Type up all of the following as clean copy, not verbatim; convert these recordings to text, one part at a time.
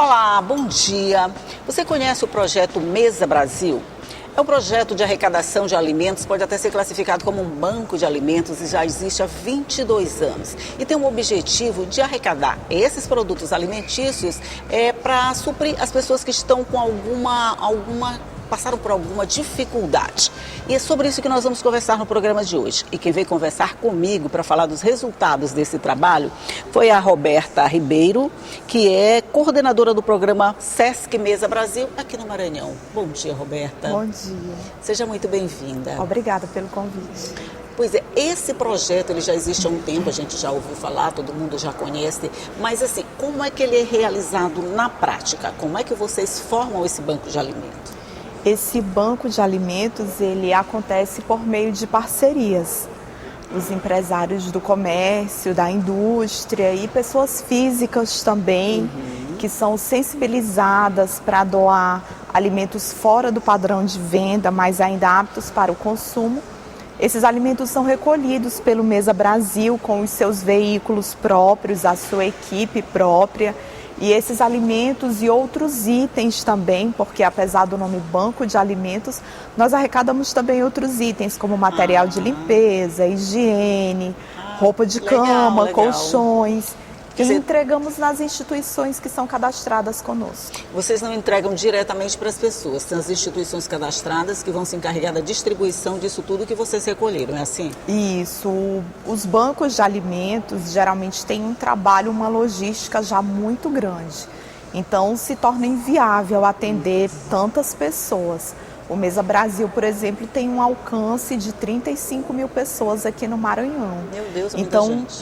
Olá, bom dia. Você conhece o projeto Mesa Brasil? É um projeto de arrecadação de alimentos, pode até ser classificado como um banco de alimentos e já existe há 22 anos. E tem o objetivo de arrecadar esses produtos alimentícios para suprir as pessoas que estão com passaram por alguma dificuldade. E é sobre isso que nós vamos conversar no programa de hoje. E quem veio conversar comigo para falar dos resultados desse trabalho foi a Roberta Ribeiro, que é coordenadora do programa Sesc Mesa Brasil aqui no Maranhão. Bom dia, Roberta. Bom dia. Seja muito bem-vinda. Obrigada pelo convite. Pois é, esse projeto ele já existe há um tempo, a gente já ouviu falar, todo mundo já conhece, mas assim, como é que ele é realizado na prática? Como é que vocês formam esse banco de alimentos? Esse banco de alimentos, ele acontece por meio de parcerias. Os empresários do comércio, da indústria e pessoas físicas também, que são sensibilizadas para doar alimentos fora do padrão de venda, mas ainda aptos para o consumo. Esses alimentos são recolhidos pelo Mesa Brasil com os seus veículos próprios, a sua equipe própria. E esses alimentos e outros itens também, porque apesar do nome Banco de Alimentos, nós arrecadamos também outros itens, como material de limpeza, higiene, roupa de cama, colchões. E entregamos nas instituições que são cadastradas conosco. Vocês não entregam diretamente para as pessoas, são as instituições cadastradas que vão se encarregar da distribuição disso tudo que vocês recolheram, é assim? Isso. Os bancos de alimentos geralmente têm um trabalho, uma logística já muito grande. Então se torna inviável atender tantas pessoas. O Mesa Brasil, por exemplo, tem um alcance de 35 mil pessoas aqui no Maranhão. Meu Deus,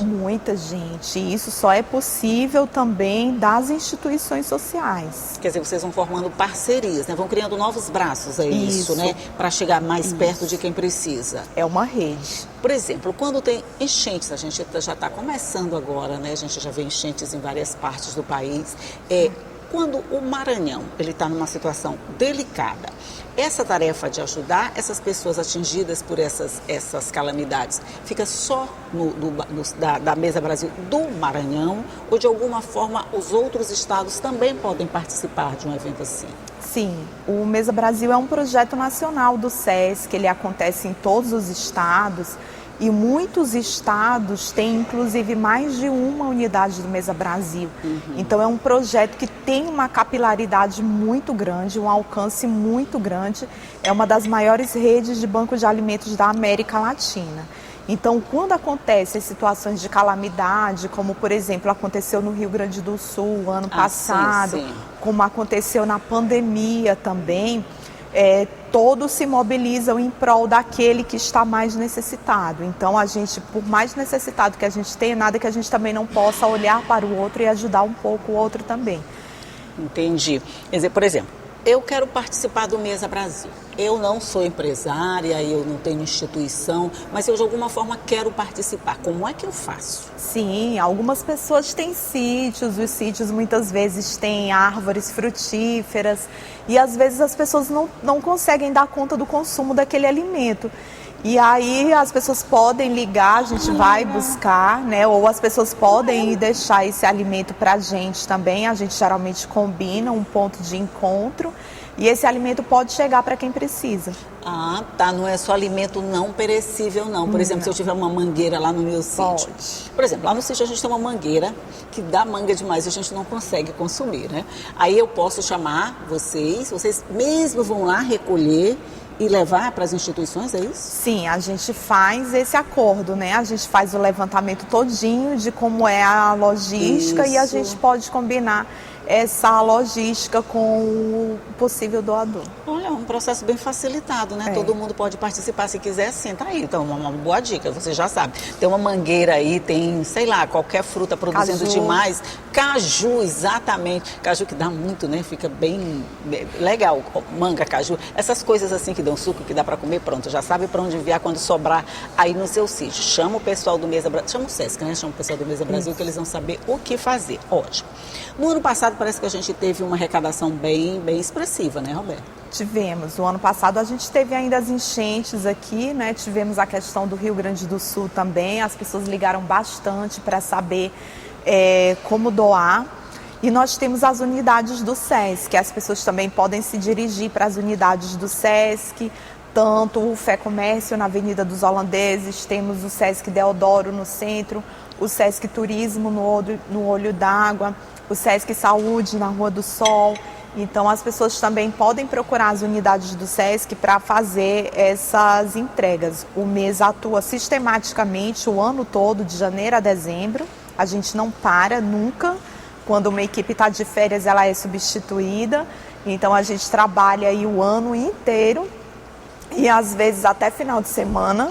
muita gente. E isso só é possível também das instituições sociais. Quer dizer, vocês vão formando parcerias, né? Vão criando novos braços, é isso, né? Para chegar mais perto de quem precisa. É uma rede. Por exemplo, quando tem enchentes, a gente já está começando agora, né? A gente já vê enchentes em várias partes do país. Quando o Maranhão ele está numa situação delicada, essa tarefa de ajudar essas pessoas atingidas por essas calamidades fica só da Mesa Brasil do Maranhão ou de alguma forma os outros estados também podem participar de um evento assim? Sim, o Mesa Brasil é um projeto nacional do SESC, ele acontece em todos os estados. E muitos estados têm, inclusive, mais de uma unidade do Mesa Brasil. Então, é um projeto que tem uma capilaridade muito grande, um alcance muito grande. É uma das maiores redes de banco de alimentos da América Latina. Então, quando acontecem situações de calamidade, como, por exemplo, aconteceu no Rio Grande do Sul ano passado, como aconteceu na pandemia também, todos se mobilizam em prol daquele que está mais necessitado. Então, a gente, por mais necessitado que a gente tenha, nada que a gente também não possa olhar para o outro e ajudar um pouco o outro também. Entendi. Quer dizer, por exemplo, eu quero participar do Mesa Brasil. Eu não sou empresária, eu não tenho instituição, mas eu de alguma forma quero participar. Como é que eu faço? Sim, algumas pessoas têm sítios, os sítios muitas vezes têm árvores frutíferas e às vezes as pessoas não conseguem dar conta do consumo daquele alimento. E aí as pessoas podem ligar, a gente vai buscar, né? Ou as pessoas podem ir deixar esse alimento para a gente também. A gente geralmente combina um ponto de encontro e esse alimento pode chegar para quem precisa. Ah, tá. Não é só alimento não perecível, não. Por exemplo, se eu tiver uma mangueira lá no meu sítio. Pode. Por exemplo, lá no sítio a gente tem uma mangueira que dá manga demais e a gente não consegue consumir, né? Aí eu posso chamar vocês mesmo vão lá recolher e levar para as instituições, é isso? Sim, a gente faz esse acordo, né? A gente faz o levantamento todinho de como é a logística e a gente pode combinar essa logística com o possível doador. Olha, um processo bem facilitado, né? Todo mundo pode participar se quiser, sim, tá aí. Então, uma boa dica, você já sabe. Tem uma mangueira aí, tem, sei lá, qualquer fruta produzindo demais. Caju, exatamente. Caju que dá muito, né? Fica bem legal. Manga, caju, essas coisas assim que dão suco, que dá para comer, pronto. Já sabe para onde enviar quando sobrar aí no seu sítio. Chama o pessoal do Mesa Brasil, chama o Sesc, né? Chama o pessoal do Mesa Brasil que eles vão saber o que fazer. Ótimo. No ano passado parece que a gente teve uma arrecadação bem expressiva, né, Roberto? Tivemos. O ano passado a gente teve ainda as enchentes aqui, né? Tivemos a questão do Rio Grande do Sul também. As pessoas ligaram bastante para saber como doar. E nós temos as unidades do SESC, as pessoas também podem se dirigir para as unidades do SESC, tanto o Fé Comércio na Avenida dos Holandeses, temos o SESC Deodoro no centro, o SESC Turismo no Olho d'Água, o SESC Saúde na Rua do Sol. Então as pessoas também podem procurar as unidades do SESC para fazer essas entregas. O mês atua sistematicamente o ano todo, de janeiro a dezembro. A gente não para nunca. Quando uma equipe está de férias, ela é substituída. Então a gente trabalha aí o ano inteiro e às vezes até final de semana,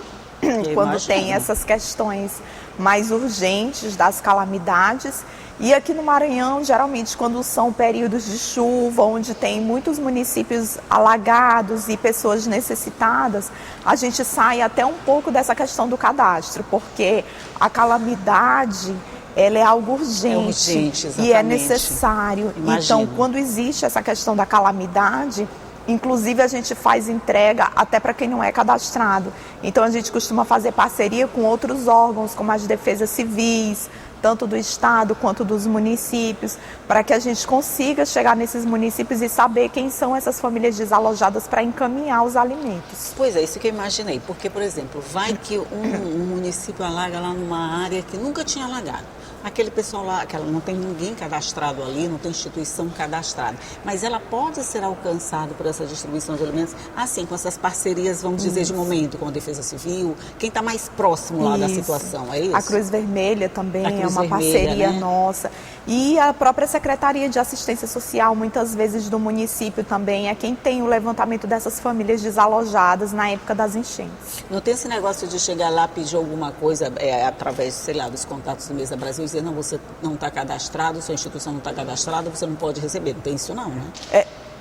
quando tem essas questões mais urgentes das calamidades. E aqui no Maranhão, geralmente, quando são períodos de chuva, onde tem muitos municípios alagados e pessoas necessitadas, a gente sai até um pouco dessa questão do cadastro, porque a calamidade, ela é algo urgente, e é necessário. Imagina. Então, quando existe essa questão da calamidade, inclusive a gente faz entrega até para quem não é cadastrado. Então a gente costuma fazer parceria com outros órgãos, como as defesas civis, tanto do estado quanto dos municípios, para que a gente consiga chegar nesses municípios e saber quem são essas famílias desalojadas para encaminhar os alimentos. Pois é, isso que eu imaginei, porque, por exemplo, vai que um município alaga lá numa área que nunca tinha alagado. Aquele pessoal lá, não tem ninguém cadastrado ali, não tem instituição cadastrada, mas ela pode ser alcançada por essa distribuição de alimentos, assim, com essas parcerias, vamos dizer, de momento, com a Defesa Civil, quem está mais próximo lá da situação, é isso? A Cruz Vermelha também é uma parceria, né, nossa. E a própria Secretaria de Assistência Social, muitas vezes do município também, é quem tem o levantamento dessas famílias desalojadas na época das enchentes. Não tem esse negócio de chegar lá, pedir alguma coisa através, sei lá, dos contatos do Mesa Brasil, dizer, não, você não está cadastrado, sua instituição não está cadastrada, você não pode receber. Não tem isso não, né?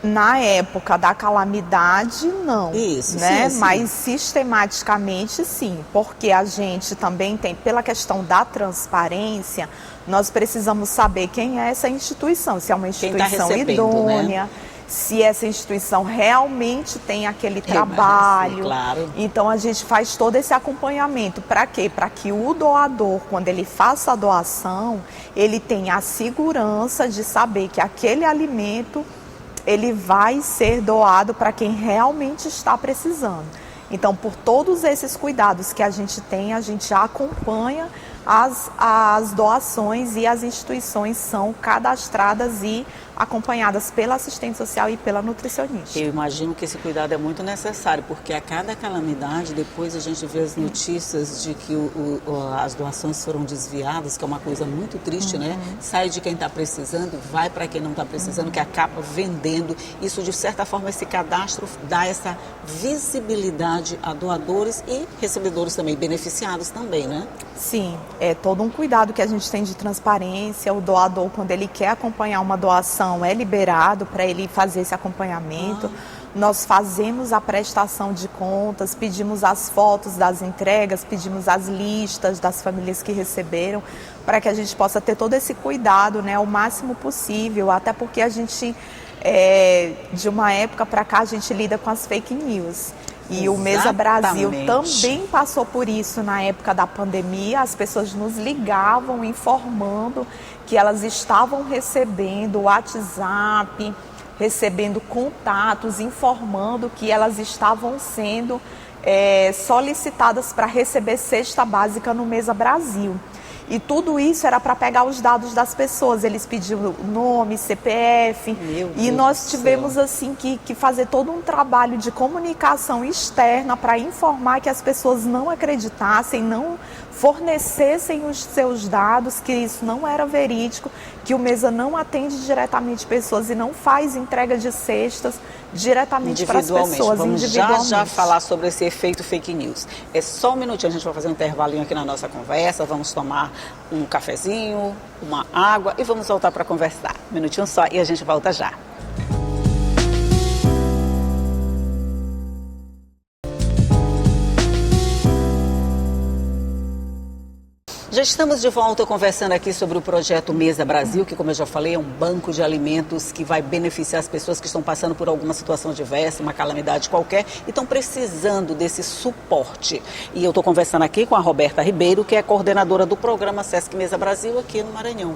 Na época da calamidade, não. Isso, né? Sim. Mas sistematicamente, sim. Porque a gente também tem, pela questão da transparência, nós precisamos saber quem é essa instituição. Se é uma instituição idônea, né? Se essa instituição realmente tem aquele trabalho. Claro. Então a gente faz todo esse acompanhamento. Para quê? Para que o doador, quando ele faça a doação, ele tenha a segurança de saber que aquele alimento ele vai ser doado para quem realmente está precisando. Então, por todos esses cuidados que a gente tem, a gente acompanha as doações e as instituições são cadastradas e acompanhadas pela assistente social e pela nutricionista. Eu imagino que esse cuidado é muito necessário, porque a cada calamidade, depois a gente vê as notícias de que as doações foram desviadas, que é uma coisa muito triste, né? Sai de quem está precisando, vai para quem não está precisando, que acaba vendendo. Isso, de certa forma, esse cadastro dá essa visibilidade a doadores e recebedores também, beneficiados também, né? Sim, é todo um cuidado que a gente tem de transparência. O doador, quando ele quer acompanhar uma doação, é liberado para ele fazer esse acompanhamento. Nós fazemos a prestação de contas, pedimos as fotos das entregas, pedimos as listas das famílias que receberam, para que a gente possa ter todo esse cuidado, né, o máximo possível, até porque a gente, de uma época para cá, a gente lida com as fake news. E o Mesa Brasil também passou por isso na época da pandemia. As pessoas nos ligavam informando que elas estavam recebendo WhatsApp, recebendo contatos, informando que elas estavam sendo solicitadas para receber cesta básica no Mesa Brasil. E tudo isso era para pegar os dados das pessoas. Eles pediam nome, CPF. E nós tivemos assim que fazer todo um trabalho de comunicação externa para informar que as pessoas não acreditassem, não fornecessem os seus dados, que isso não era verídico, que o Mesa não atende diretamente pessoas e não faz entrega de cestas diretamente para as pessoas. Vamos já falar sobre esse efeito fake news. É só um minutinho, a gente vai fazer um intervalinho aqui na nossa conversa, vamos tomar um cafezinho, uma água e vamos voltar para conversar. Um minutinho só e a gente volta já. Já estamos de volta conversando aqui sobre o projeto Mesa Brasil, que, como eu já falei, é um banco de alimentos que vai beneficiar as pessoas que estão passando por alguma situação diversa, uma calamidade qualquer, e estão precisando desse suporte. E eu estou conversando aqui com a Roberta Ribeiro, que é coordenadora do programa Sesc Mesa Brasil aqui no Maranhão.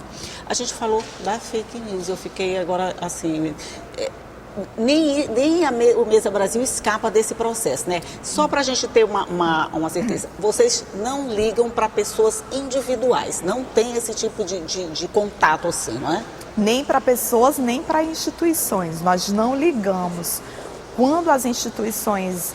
A gente falou da fake news, eu fiquei agora assim... Nem o Mesa Brasil escapa desse processo, né? Só para a gente ter uma certeza, vocês não ligam para pessoas individuais, não tem esse tipo de contato assim, não é? Nem para pessoas, nem para instituições, nós não ligamos. Quando as instituições,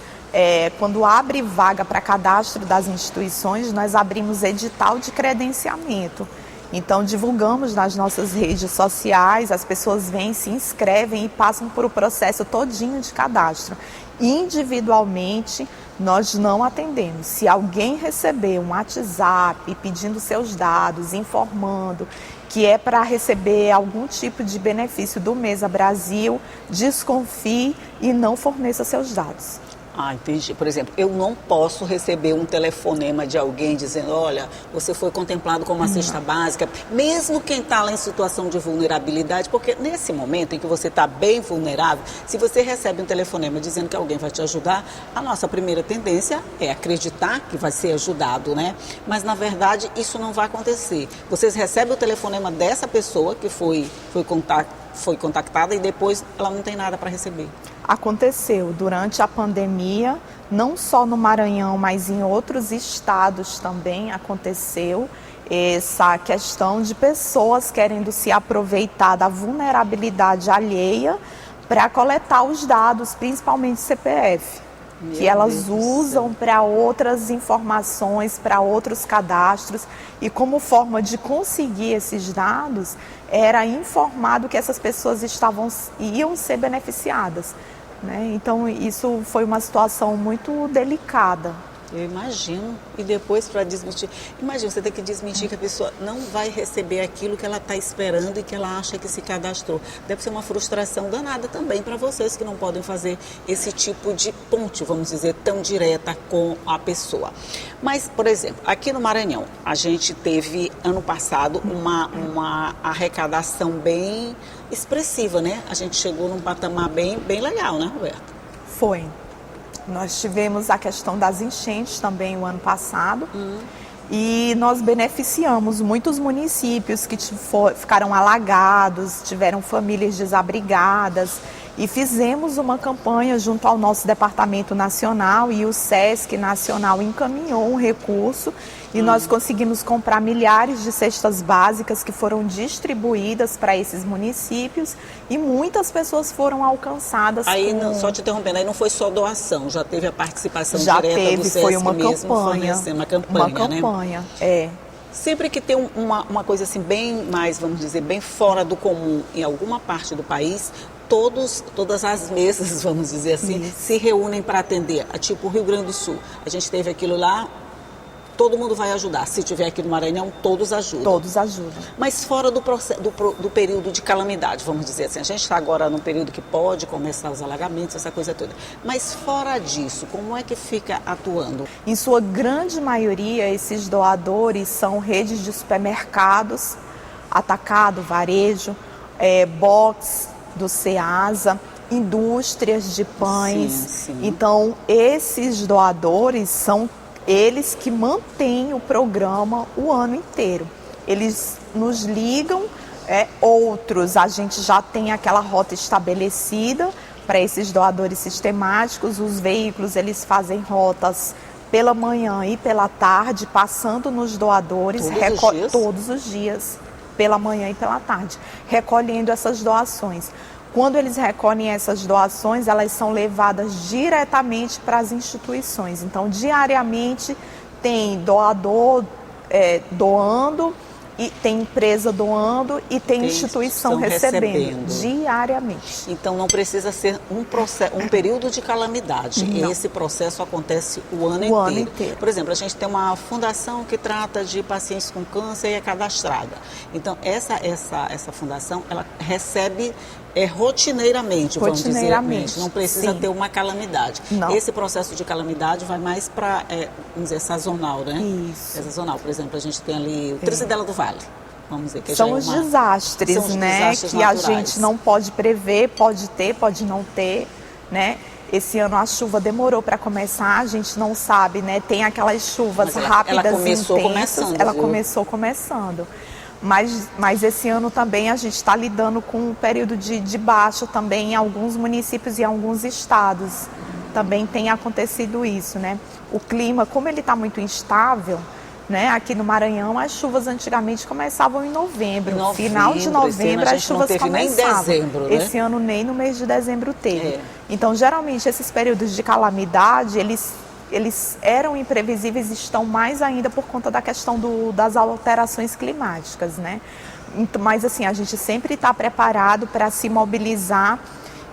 quando abre vaga para cadastro das instituições, nós abrimos edital de credenciamento. Então, divulgamos nas nossas redes sociais, as pessoas vêm, se inscrevem e passam por o processo todinho de cadastro. Individualmente, nós não atendemos. Se alguém receber um WhatsApp pedindo seus dados, informando que é para receber algum tipo de benefício do Mesa Brasil, desconfie e não forneça seus dados. Ah, entendi. Por exemplo, eu não posso receber um telefonema de alguém dizendo, olha, você foi contemplado como uma cesta básica, mesmo quem está lá em situação de vulnerabilidade, porque nesse momento em que você está bem vulnerável, se você recebe um telefonema dizendo que alguém vai te ajudar, a nossa primeira tendência é acreditar que vai ser ajudado, né? Mas, na verdade, isso não vai acontecer. Vocês recebem o telefonema dessa pessoa que foi contactada e depois ela não tem nada para receber. Aconteceu durante a pandemia, não só no Maranhão, mas em outros estados também aconteceu essa questão de pessoas querendo se aproveitar da vulnerabilidade alheia para coletar os dados, principalmente CPF, que elas usam para outras informações, para outros cadastros, e como forma de conseguir esses dados, era informado que essas pessoas iam ser beneficiadas, né? Então, isso foi uma situação muito delicada. Eu imagino. E depois, para desmentir, imagina, você tem que desmentir que a pessoa não vai receber aquilo que ela está esperando e que ela acha que se cadastrou. Deve ser uma frustração danada também para vocês que não podem fazer esse tipo de ponte, vamos dizer, tão direta com a pessoa. Mas, por exemplo, aqui no Maranhão, a gente teve, ano passado, uma arrecadação bem expressiva, né? A gente chegou num patamar bem legal, né, Roberta? Foi. Nós tivemos a questão das enchentes também o ano passado e nós beneficiamos muitos municípios que ficaram alagados, tiveram famílias desabrigadas e fizemos uma campanha junto ao nosso Departamento Nacional e o Sesc Nacional encaminhou um recurso e nós conseguimos comprar milhares de cestas básicas que foram distribuídas para esses municípios e muitas pessoas foram alcançadas. Aí, só te interrompendo, aí não foi só doação, já teve a participação já direta teve, do Sesc foi uma mesmo, campanha, uma campanha, né? É. Sempre que tem uma coisa assim bem mais, vamos dizer, bem fora do comum em alguma parte do país, todas as mesas, vamos dizer assim, se reúnem para atender. Tipo o Rio Grande do Sul, a gente teve aquilo lá, todo mundo vai ajudar. Se tiver aqui no Maranhão, todos ajudam. Todos ajudam. Mas fora do período de calamidade, vamos dizer assim. A gente está agora num período que pode começar os alagamentos, essa coisa toda. Mas fora disso, como é que fica atuando? Em sua grande maioria, esses doadores são redes de supermercados, atacado, varejo, box do Ceasa, indústrias de pães. Sim. Então, esses doadores são eles que mantêm o programa o ano inteiro. Eles nos ligam, outros a gente já tem aquela rota estabelecida para esses doadores sistemáticos. Os veículos, eles fazem rotas pela manhã e pela tarde, passando nos doadores todos os dias, pela manhã e pela tarde, recolhendo essas doações. Quando eles recolhem essas doações, elas são levadas diretamente para as instituições. Então, diariamente tem doador doando, e tem empresa doando e tem instituição recebendo diariamente. Então não precisa ser um período de calamidade. Não. Esse processo acontece o ano inteiro. Por exemplo, a gente tem uma fundação que trata de pacientes com câncer e é cadastrada. Então essa fundação, ela recebe É rotineiramente, vamos Rotineiramente, dizer. Não precisa sim. ter uma calamidade. Não. Esse processo de calamidade vai mais para, vamos dizer, sazonal, né? Isso. É sazonal. Por exemplo, a gente tem ali o Trizidela do Vale. Vamos dizer que São já é os desastres, são os né? desastres que naturais. a gente não pode prever, pode ter, pode não ter, né? Esse ano a chuva demorou para começar, a gente não sabe, né? Tem aquelas chuvas rápidas ela começou e intensas. começando, Ela viu? começou começando. Mas esse ano também a gente está lidando com um período de baixa também em alguns municípios e em alguns estados. Também tem acontecido isso, né? O clima, como ele está muito instável, né? Aqui no Maranhão, as chuvas antigamente começavam em novembro. Final de novembro as chuvas começavam. Nem dezembro, né? Esse ano nem no mês de dezembro teve. Então, geralmente, esses períodos de calamidade, eles eram imprevisíveis e estão mais ainda por conta da questão das alterações climáticas, né? Mas, assim, a gente sempre está preparado para se mobilizar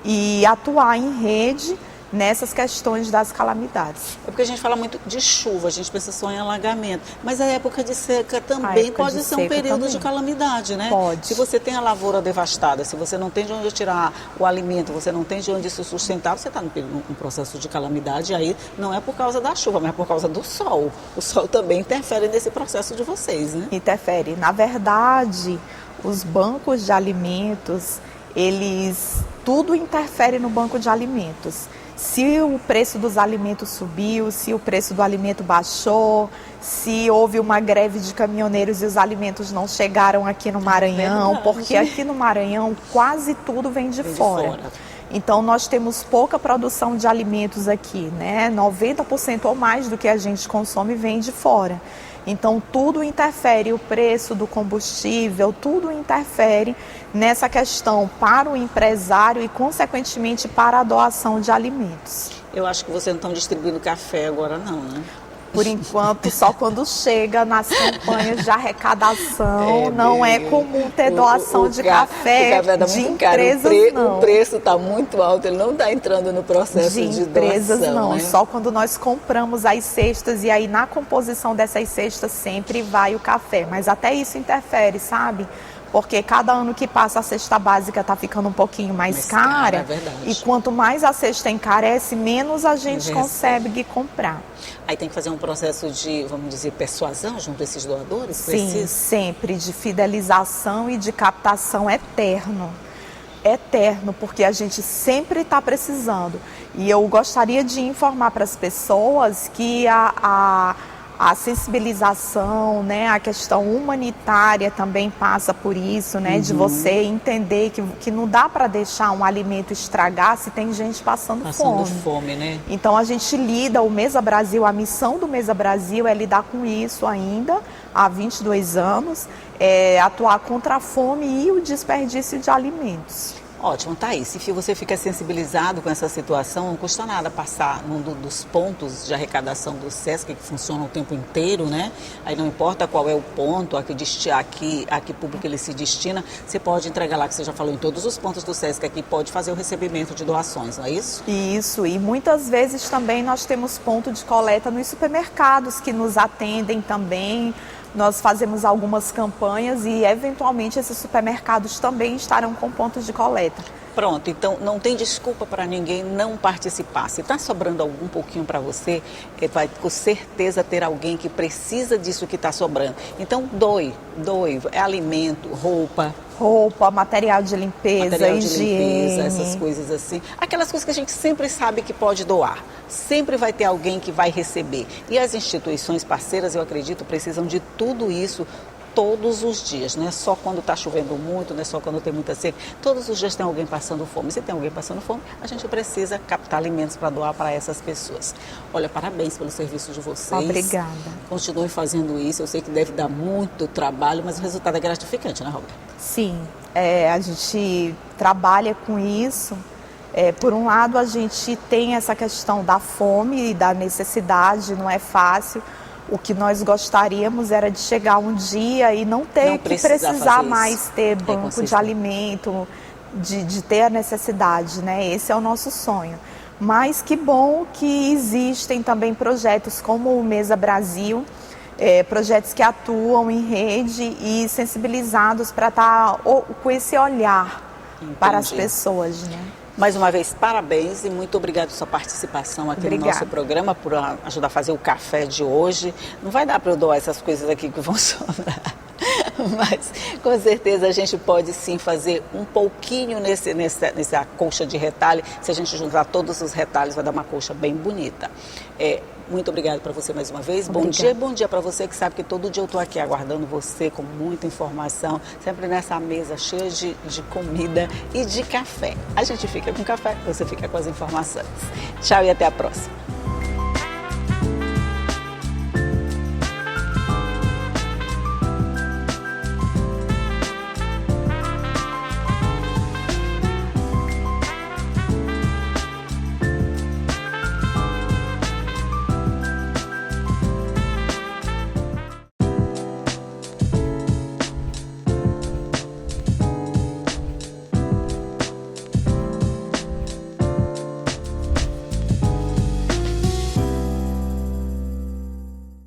e atuar em rede nessas questões das calamidades. É porque a gente fala muito de chuva, a gente pensa só em alagamento, mas a época de seca também pode ser um período de calamidade, né? Pode. Se você tem a lavoura devastada, se você não tem de onde tirar o alimento, você não tem de onde se sustentar, você está num processo de calamidade, e aí não é por causa da chuva, mas é por causa do sol. O sol também interfere nesse processo de vocês, né? Interfere. Na verdade, os bancos de alimentos, tudo interfere no banco de alimentos. Se o preço dos alimentos subiu, se o preço do alimento baixou, se houve uma greve de caminhoneiros e os alimentos não chegaram aqui no Maranhão, porque aqui no Maranhão quase tudo vem de fora. Então nós temos pouca produção de alimentos aqui, né? 90% ou mais do que a gente consome vem de fora. Então tudo interfere, o preço do combustível, tudo interfere nessa questão para o empresário e, consequentemente, para a doação de alimentos. Eu acho que vocês não estão distribuindo café agora não, né? Por enquanto, só quando chega nas campanhas de arrecadação, não é comum ter doação de café de empresas, não. O preço está muito alto, ele não está entrando no processo de empresas, doação, não. né? Só quando nós compramos as cestas e aí na composição dessas cestas sempre vai o café. Mas até isso interfere, sabe? Porque cada ano que passa a cesta básica está ficando um pouquinho mais cara. É verdade. E quanto mais a cesta encarece, menos a gente consegue comprar. Aí tem que fazer um processo de, vamos dizer, persuasão junto a esses doadores? Sim, sempre, de fidelização e de captação eterno. Eterno, porque a gente sempre está precisando. E eu gostaria de informar para as pessoas que a sensibilização, né, a questão humanitária também passa por isso, né, de você entender que não dá para deixar um alimento estragar se tem gente passando fome, né? Então a gente lida, o Mesa Brasil, a missão do Mesa Brasil é lidar com isso ainda há 22 anos, atuar contra a fome e o desperdício de alimentos. Ótimo, Thaís. Se você fica sensibilizado com essa situação, não custa nada passar num dos pontos de arrecadação do SESC, que funciona o tempo inteiro, né? Aí não importa qual é o ponto, a que público ele se destina, você pode entregar lá, que você já falou, em todos os pontos do SESC aqui, pode fazer o recebimento de doações, não é isso? Isso, e muitas vezes também nós temos ponto de coleta nos supermercados que nos atendem também. Nós fazemos algumas campanhas e, eventualmente, esses supermercados também estarão com pontos de coleta. Pronto, então não tem desculpa para ninguém não participar. Se está sobrando algum pouquinho para você, vai com certeza ter alguém que precisa disso que está sobrando. Então doe, é alimento, roupa, material de limpeza, higiene, essas coisas assim. Aquelas coisas que a gente sempre sabe que pode doar. Sempre vai ter alguém que vai receber. E as instituições parceiras, eu acredito, precisam de tudo isso todos os dias. Não é só quando está chovendo muito, não é só quando tem muita seca. Todos os dias tem alguém passando fome. Se tem alguém passando fome, a gente precisa captar alimentos para doar para essas pessoas. Olha, parabéns pelo serviço de vocês. Obrigada. Continue fazendo isso. Eu sei que deve dar muito trabalho, mas o resultado é gratificante, né, Roberta? Sim, a gente trabalha com isso. Por um lado, a gente tem essa questão da fome e da necessidade, não é fácil. O que nós gostaríamos era de chegar um dia e não precisar mais ter banco de alimento, de ter a necessidade, né? Esse é o nosso sonho. Mas que bom que existem também projetos como o Mesa Brasil, projetos que atuam em rede e sensibilizados para estar com esse olhar para as pessoas, né? Mais uma vez, parabéns e muito obrigado pela sua participação aqui no nosso programa, por ajudar a fazer o café de hoje. Não vai dar para eu doar essas coisas aqui que vão sobrar, mas com certeza a gente pode sim fazer um pouquinho nessa colcha de retalho. Se a gente juntar todos os retalhos, vai dar uma colcha bem bonita. Muito obrigado para você mais uma vez. Obrigada. Bom dia para você que sabe que todo dia eu estou aqui aguardando você com muita informação, sempre nessa mesa cheia de comida e de café. A gente fica com café, você fica com as informações. Tchau e até a próxima.